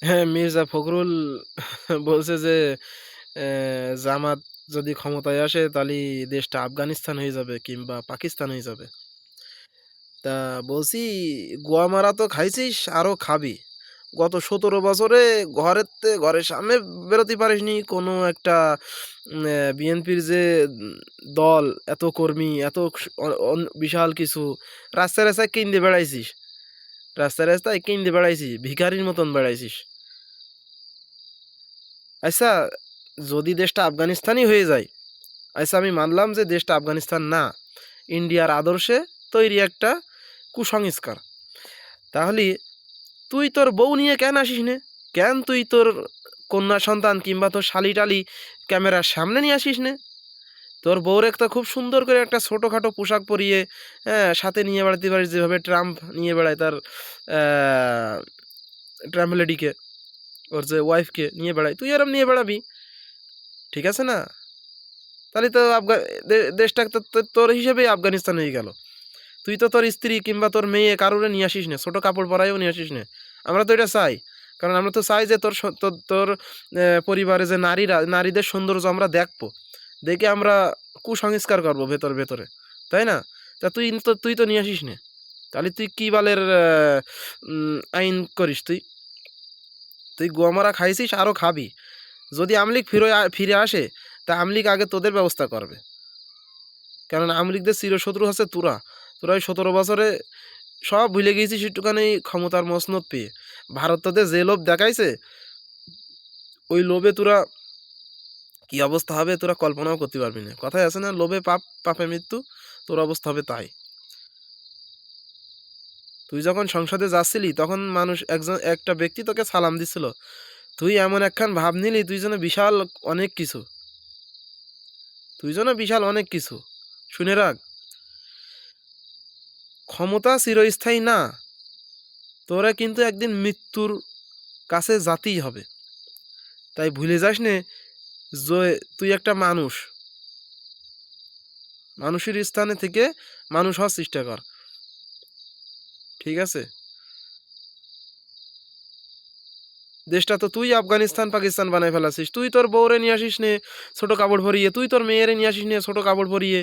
হ্যাঁ, মির্জা ফখরুল বলছে যে জামাত যদি ক্ষমতায় আসে তাহলে দেশটা আফগানিস্তান হয়ে যাবে কিংবা পাকিস্তান হয়ে যাবে। তা বলছি, গোয়া মারা তো খাইছিস, আরো খাবি। গত 17 বছরে ঘরের সামনে বেরোতে পারিসনি কোনো একটা। বিএনপির যে দল, এত কর্মী, এত বিশাল কিছু, রাস্তায় রাস্তায় কিনতে বেড়াইছিস, রাস্তায় রাস্তায় কিনতে বেড়াইছিস, ভিখারির মতন বেড়াইছিস। আচ্ছা, যদি দেশটা আফগানিস্তানই হয়ে যায়, আচ্ছা আমি মানলাম যে দেশটা আফগানিস্তান না, ইন্ডিয়ার আদর্শে তৈরি একটা কুসংস্কার, তাহলে তুই তোর বউ নিয়ে কেন আসিস নে? কেন তুই তোর কন্যা সন্তান কিংবা তোর শালি টালি ক্যামেরার সামনে নিয়ে আসিস নে? তোর বউর একটা খুব সুন্দর করে একটা ছোটোখাটো পোশাক পরিয়ে, হ্যাঁ, সাথে নিয়ে বেড়াতে পারিস, যেভাবে ট্রাম্প নিয়ে বেড়ায় তার ট্রাম্প লেডিকে, ওর যে ওয়াইফকে নিয়ে বেড়ায়, তুই এরম নিয়ে বেড়াবি, ঠিক আছে না? তাহলে তো দেশটা তোর হিসেবেই আফগানিস্তান হয়ে গেল। তুই তো তোর স্ত্রী কিংবা তোর মেয়ে কারোরে নিয়ে আসিস না, ছোটো কাপড় পরাইও নিয়ে আসিস না। আমরা তো এটা চাই, কারণ আমরা তো চাই যে তোর তোর পরিবারে যে নারীদের সৌন্দর্য আমরা দেখবো, দেখে আমরা কুসংস্কার করবো ভেতরে ভেতরে, তাই না? তা তুই তো নিয়ে আসিস না, তাহলে তুই কী বালের আইন করিস তুই? তুই গোয়ামারা খাইছিস, আরও খাবি। যদি আমলিগ ফিরে আসে, তা আমলিগ আগে তোদের ব্যবস্থা করবে, কারণ আমলিগদের চিরশত্রু হচ্ছে তোরা। তোরা ওই 17 বছরে সব ভুলে গিয়েছিস একটুখানি ক্ষমতার মসনদ পেয়ে। ভারত তোদের যে লোভ দেখাইছে, ওই লোভে তোরা কী অবস্থা হবে তোরা কল্পনাও করতে পারবি না। কথায় আছে না, লোভে পাপ, পাপে মৃত্যু, তোর অবস্থা হবে তাই। তুই যখন সংসদে যাচ্ছিলি তখন মানুষ, একটা ব্যক্তি তোকে সালাম দিছিল, তুই এমন একখান ভাব নিলি তুই যেন বিশাল অনেক কিছু, তুই যেন বিশাল অনেক কিছু। শুনে রাখ, ক্ষমতা চিরস্থায়ী না, তোরা কিন্তু একদিন মৃত্যুর কাছে যেতেই হবে। তাই ভুলে যাস নে যে তুই একটা মানুষ, মানুষের স্থানে থেকে মানুষ হওয়ার চেষ্টা কর, ঠিক আছে? দেশটা তো তুই আফগানিস্তান পাকিস্তান বানাই ফেলাছিস। তুই তোর বউরে নিয়ে আসিস নে ছোটো কাপড় পরিয়ে, তুই তোর মেয়েরে নিয়ে আসিস নে ছোটো কাপড় পরিয়ে,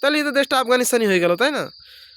তাহলে তো দেশটা আফগানিস্তানই হয়ে গেল, তাই না?